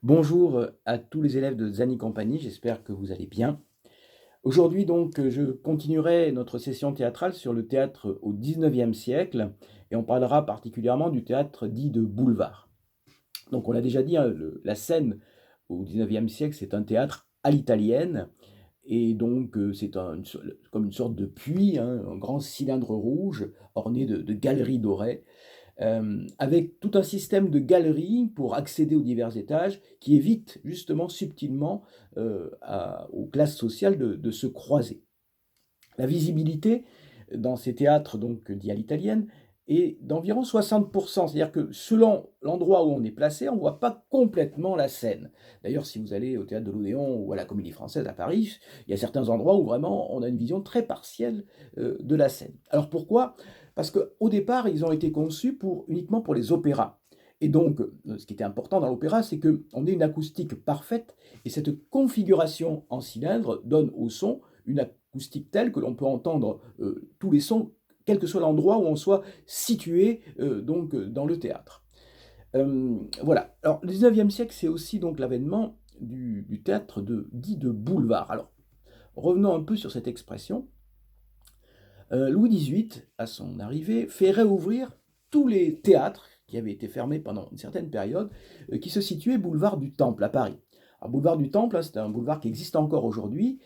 Bonjour à tous les élèves de Zani Compagnie, j'espère que vous allez bien. Aujourd'hui donc, je continuerai notre session théâtrale sur le théâtre au XIXe siècle et on parlera particulièrement du théâtre dit de boulevard. Donc on l'a déjà dit, hein, la scène au XIXe siècle, c'est un théâtre à l'italienne et donc c'est comme une sorte de puits, hein, un grand cylindre rouge orné de galeries dorées avec tout un système de galeries pour accéder aux divers étages qui évite justement subtilement aux classes sociales de se croiser. La visibilité dans ces théâtres donc dits à l'italienne est d'environ 60%, c'est-à-dire que selon l'endroit où on est placé, on ne voit pas complètement la scène. D'ailleurs, si vous allez au théâtre de l'Odéon ou à la Comédie Française à Paris, il y a certains endroits où vraiment on a une vision très partielle de la scène. Alors pourquoi? Parce qu'au départ, ils ont été conçus uniquement pour les opéras. Et donc, ce qui était important dans l'opéra, c'est qu'on ait une acoustique parfaite, et cette configuration en cylindre donne au son une acoustique telle que l'on peut entendre tous les sons, quel que soit l'endroit où on soit situé dans le théâtre. Voilà. Alors, le 19e siècle, c'est aussi donc l'avènement du théâtre dit de boulevard. Alors, revenons un peu sur cette expression. Louis XVIII, à son arrivée, fait réouvrir tous les théâtres qui avaient été fermés pendant une certaine période, qui se situaient boulevard du Temple à Paris. Alors, boulevard du Temple, hein, c'est un boulevard qui existe encore aujourd'hui,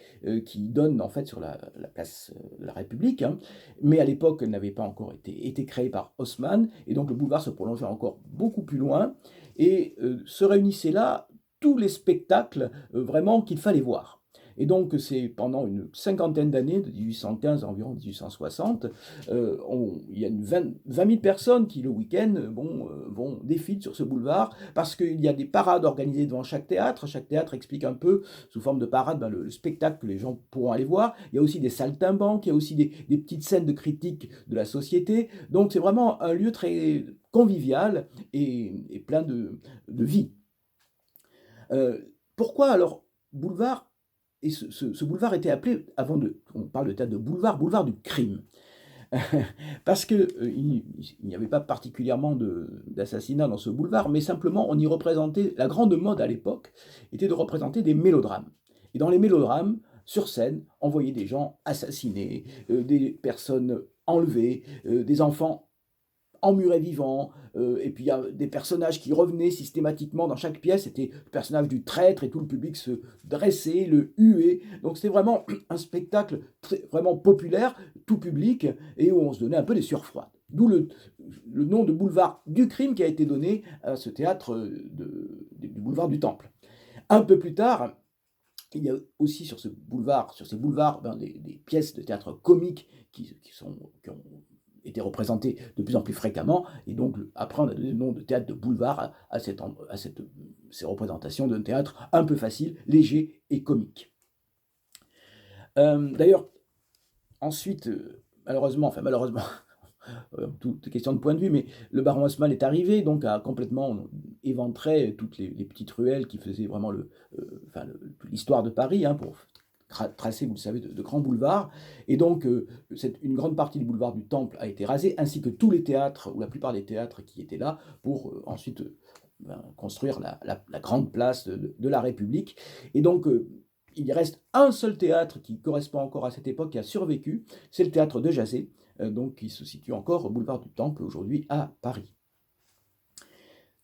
qui donne en fait sur la place de la République, hein, mais à l'époque, elle n'avait pas encore été créée par Haussmann, et donc le boulevard se prolongeait encore beaucoup plus loin, et se réunissaient là tous les spectacles vraiment qu'il fallait voir. Et donc, c'est pendant une cinquantaine d'années, de 1815 à environ 1860, il y a 20 000 personnes qui, le week-end, vont défiler sur ce boulevard parce qu'il y a des parades organisées devant chaque théâtre. Chaque théâtre explique un peu, sous forme de parade, le spectacle que les gens pourront aller voir. Il y a aussi des saltimbanques, il y a aussi des petites scènes de critique de la société. Donc, c'est vraiment un lieu très convivial et plein de vie. Pourquoi alors boulevard? Et ce boulevard était appelé, on parle de théâtre de boulevard, boulevard du crime. Parce que il n'y avait pas particulièrement d'assassinats dans ce boulevard, mais simplement on y représentait, la grande mode à l'époque était de représenter des mélodrames. Et dans les mélodrames, sur scène, on voyait des gens assassinés, des personnes enlevées, des enfants emmurés vivants, et puis il y a des personnages qui revenaient systématiquement dans chaque pièce, c'était le personnage du traître, et tout le public se dressait, le huait, donc c'était vraiment un spectacle vraiment populaire, tout public, et où on se donnait un peu des sueurs froides. D'où le nom de boulevard du crime qui a été donné à ce théâtre du boulevard du Temple. Un peu plus tard, il y a aussi sur ces boulevards, des pièces de théâtre comique qui ont été représentées de plus en plus fréquemment, et donc après on a donné le nom de théâtre de boulevard ces représentations d'un théâtre un peu facile, léger et comique. D'ailleurs, ensuite, malheureusement, toute question de point de vue, mais le baron Haussmann est arrivé, donc a complètement éventré toutes les petites ruelles qui faisaient vraiment l'histoire de Paris, hein, pour tracer, vous le savez, de grands boulevards. Et donc, une grande partie du boulevard du Temple a été rasée, ainsi que tous les théâtres, ou la plupart des théâtres qui étaient là, pour ensuite construire la grande place de la République. Et donc, il reste un seul théâtre qui correspond encore à cette époque, qui a survécu, c'est le théâtre de Jazet, donc qui se situe encore au boulevard du Temple, aujourd'hui à Paris.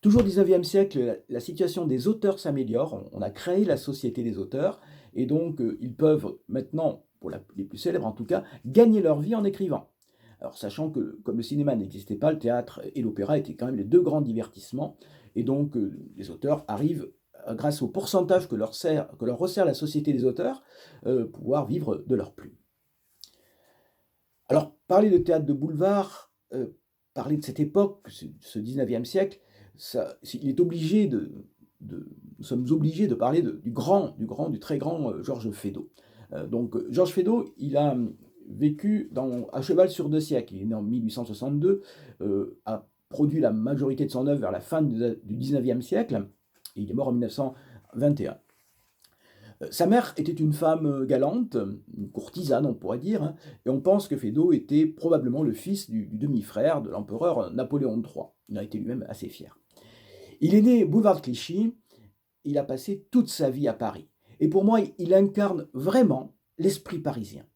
Toujours au XIXe siècle, la situation des auteurs s'améliore. On a créé la Société des auteurs, et donc ils peuvent maintenant, pour les plus célèbres en tout cas, gagner leur vie en écrivant. Alors sachant que comme le cinéma n'existait pas, le théâtre et l'opéra étaient quand même les deux grands divertissements, et donc les auteurs arrivent, grâce au pourcentage que leur resserre la Société des auteurs, pouvoir vivre de leur plume. Alors, parler de théâtre de boulevard, parler de cette époque, ce 19e siècle, il est obligé nous sommes obligés de parler du très grand Georges Feydeau. Donc, Georges Feydeau, il a vécu à cheval sur 2 siècles. Il est né en 1862, a produit la majorité de son œuvre vers la fin du 19e siècle, et il est mort en 1921. Sa mère était une femme galante, une courtisane on pourrait dire, hein, et on pense que Feydeau était probablement le fils du demi-frère de l'empereur Napoléon III. Il en était lui-même assez fier. Il est né boulevard de Clichy, il a passé toute sa vie à Paris. Et pour moi, il incarne vraiment l'esprit parisien.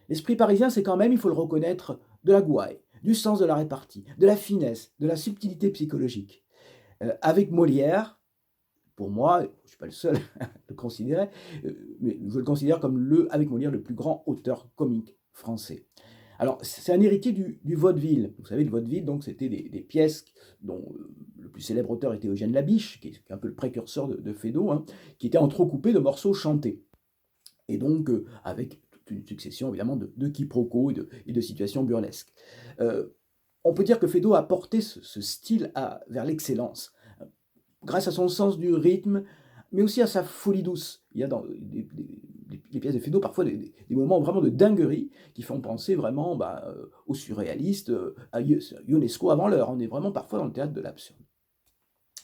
L'esprit parisien, c'est quand même, il faut le reconnaître, de la gouaille, du sens de la répartie, de la finesse, de la subtilité psychologique. Avec Molière, pour moi, je ne suis pas le seul à le considérer, mais je le considère comme avec Molière, le plus grand auteur comique français. Alors, c'est un héritier du vaudeville. Vous savez, le vaudeville, donc, c'était des pièces dont le plus célèbre auteur était Eugène Labiche, qui est un peu le précurseur de Feydeau, hein, qui étaient entrecoupés de morceaux chantés. Et donc, avec toute une succession, évidemment, de quiproquos et de situations burlesques. On peut dire que Feydeau a porté ce style vers l'excellence, grâce à son sens du rythme, mais aussi à sa folie douce. Il y a dans les pièces de Feydeau parfois des moments vraiment de dinguerie qui font penser vraiment aux surréalistes, à Ionesco avant l'heure. On est vraiment parfois dans le théâtre de l'absurde.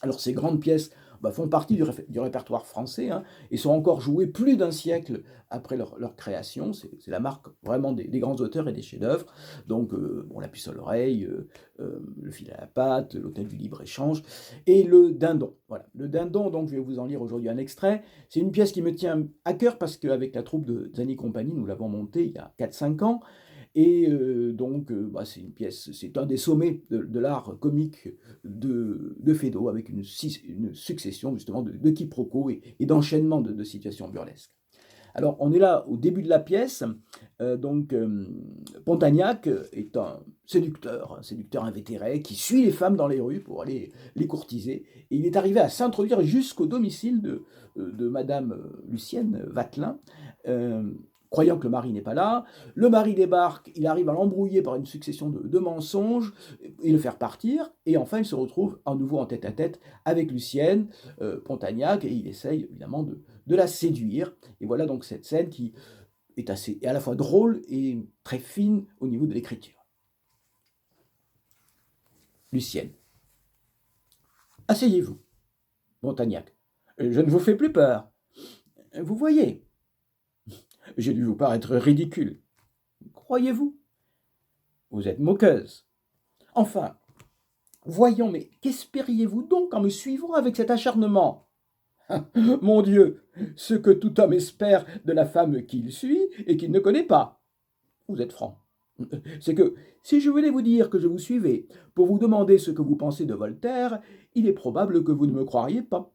Alors ces grandes pièces font partie du répertoire français, hein, et sont encore jouées plus d'un siècle après leur création. C'est la marque vraiment des grands auteurs et des chefs-d'œuvre. Donc La puce à l'oreille, Le fil à la patte, L'hôtel du libre-échange et Le Dindon. Voilà. Le Dindon, donc je vais vous en lire aujourd'hui un extrait. C'est une pièce qui me tient à cœur parce qu'avec la troupe de Zanni Compagnie, nous l'avons montée il y a 4-5 ans. Et c'est une pièce, c'est un des sommets de l'art comique de Feydeau, avec une succession justement de quiproquos et d'enchaînements de situations burlesques. Alors, on est là au début de la pièce. Pontagnac est un séducteur invétéré qui suit les femmes dans les rues pour aller les courtiser. Et il est arrivé à s'introduire jusqu'au domicile de Madame Lucienne Vatelin, croyant que le mari n'est pas là. Le mari débarque, il arrive à l'embrouiller par une succession de mensonges et le faire partir. Et enfin, il se retrouve à nouveau en tête-à-tête avec Lucienne, Pontagnac, et il essaye évidemment de la séduire. Et voilà donc cette scène qui est à la fois drôle et très fine au niveau de l'écriture. Lucienne. Asseyez-vous. Pontagnac. Je ne vous fais plus peur. Vous voyez, j'ai dû vous paraître ridicule. Croyez-vous? Vous êtes moqueuse. Enfin, voyons, mais qu'espériez-vous donc en me suivant avec cet acharnement? Mon Dieu, ce que tout homme espère de la femme qu'il suit et qu'il ne connaît pas. Vous êtes franc. C'est que si je venais vous dire que je vous suivais pour vous demander ce que vous pensez de Voltaire, il est probable que vous ne me croiriez pas.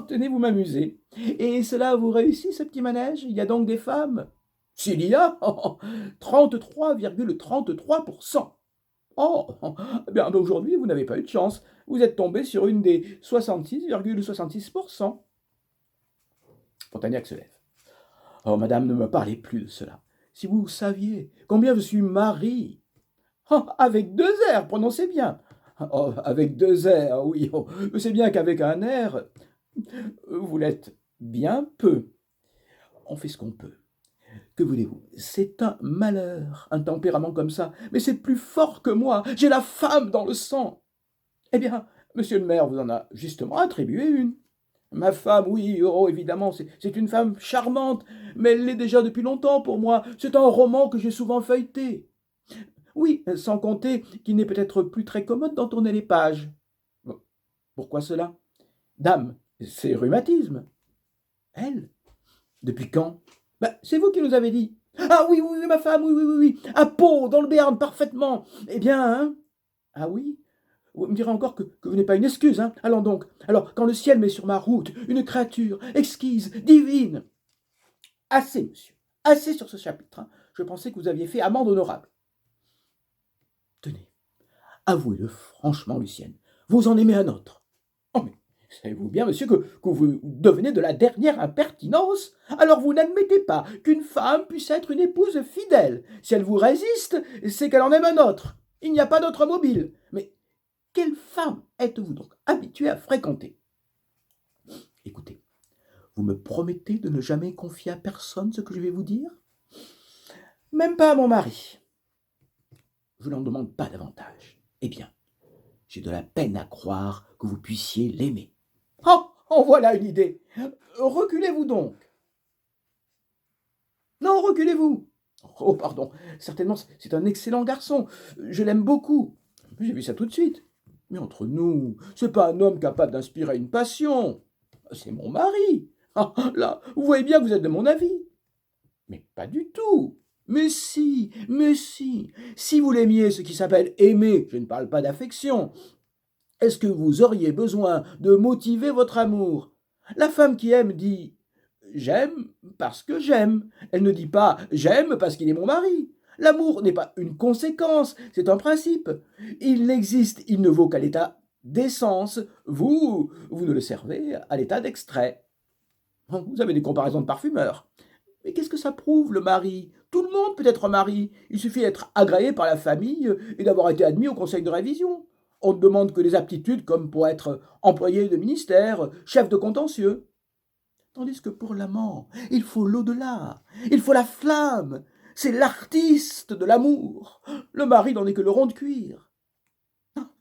Tenez, vous m'amusez. Et cela vous réussit, ce petit manège? Il y a donc des femmes? S'il y a, 33,33%. Oh, eh bien aujourd'hui, vous n'avez pas eu de chance. Vous êtes tombé sur une des 66,66%. Pontagnac se lève. Oh, madame, ne me parlez plus de cela. Si vous saviez combien je suis mari. Oh, avec 2 R, prononcez bien. Oh, avec 2 R, oui. Oh, c'est bien qu'avec un R, vous l'êtes bien peu. On fait ce qu'on peut. Que voulez-vous? C'est un malheur, un tempérament comme ça. Mais c'est plus fort que moi. J'ai la femme dans le sang. Eh bien, monsieur le maire vous en a justement attribué une. Ma femme, oui, oh, évidemment, c'est une femme charmante, mais elle l'est déjà depuis longtemps pour moi. C'est un roman que j'ai souvent feuilleté. Oui, sans compter qu'il n'est peut-être plus très commode d'en tourner les pages. Bon, pourquoi cela? Dame, c'est rhumatisme. Elle? Depuis quand? C'est vous qui nous avez dit. Ah oui, oui, oui, ma femme, oui, oui, oui, oui. À Pau, dans le Béarn, parfaitement. Eh bien, hein? Ah oui? Vous me direz encore que vous n'êtes pas une excuse, hein? Allons donc. Alors, quand le ciel met sur ma route une créature exquise, divine. Assez, monsieur. Assez sur ce chapitre, hein. Je pensais que vous aviez fait amende honorable. Tenez, avouez-le franchement, Lucienne. Vous en aimez un autre. Oh, mais savez-vous bien, monsieur, que vous devenez de la dernière impertinence? Alors vous n'admettez pas qu'une femme puisse être une épouse fidèle. Si elle vous résiste, c'est qu'elle en aime un autre. Il n'y a pas d'autre mobile. Mais quelle femme êtes-vous donc habitué à fréquenter? Écoutez, vous me promettez de ne jamais confier à personne ce que je vais vous dire? Même pas à mon mari. Je n'en demande pas davantage. Eh bien, j'ai de la peine à croire que vous puissiez l'aimer. Oh, en voilà une idée. Reculez-vous donc. Non, reculez-vous. Oh, pardon, certainement, c'est un excellent garçon. Je l'aime beaucoup. J'ai vu ça tout de suite. Mais entre nous, c'est pas un homme capable d'inspirer une passion. C'est mon mari. Ah, là, vous voyez bien que vous êtes de mon avis. Mais pas du tout. Mais si, mais si. Si vous l'aimiez, ce qui s'appelle aimer, je ne parle pas d'affection, est-ce que vous auriez besoin de motiver votre amour? La femme qui aime dit j'aime parce que j'aime. Elle ne dit pas j'aime parce qu'il est mon mari. L'amour n'est pas une conséquence, c'est un principe. Il n'existe, il ne vaut qu'à l'état d'essence. Vous ne le servez à l'état d'extrait. Vous avez des comparaisons de parfumeurs. Mais qu'est-ce que ça prouve, le mari? Tout le monde peut être mari. Il suffit d'être agréé par la famille et d'avoir été admis au conseil de révision. On ne demande que des aptitudes comme pour être employé de ministère, chef de contentieux. Tandis que pour l'amant, il faut l'au-delà, il faut la flamme. C'est l'artiste de l'amour. Le mari n'en est que le rond de cuir.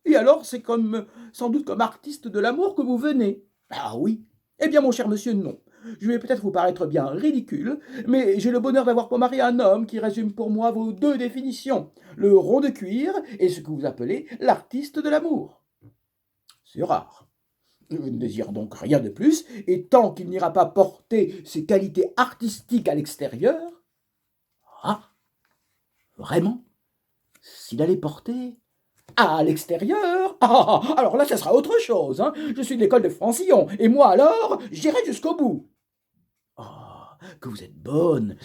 Et alors, c'est comme, sans doute comme artiste de l'amour que vous venez. Ah oui. Eh bien, mon cher monsieur, non. Je vais peut-être vous paraître bien ridicule, mais j'ai le bonheur d'avoir pour mari un homme qui résume pour moi vos deux définitions, le rond de cuir et ce que vous appelez l'artiste de l'amour. C'est rare. Je ne désire donc rien de plus, et tant qu'il n'ira pas porter ses qualités artistiques à l'extérieur... Ah, vraiment? S'il allait porter à l'extérieur? Alors là, ça sera autre chose, hein. Je suis de l'école de Francillon, et moi alors, j'irai jusqu'au bout. Ah, que vous êtes bonne.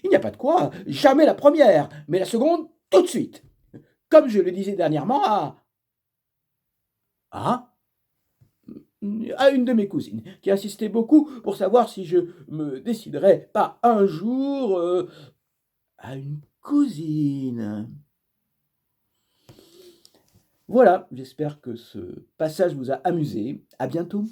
Il n'y a pas de quoi, jamais la première, mais la seconde, tout de suite. Comme je le disais dernièrement à une de mes cousines, qui insistait beaucoup pour savoir si je me déciderais pas un jour à une cousine. Voilà, j'espère que ce passage vous a amusé. À bientôt.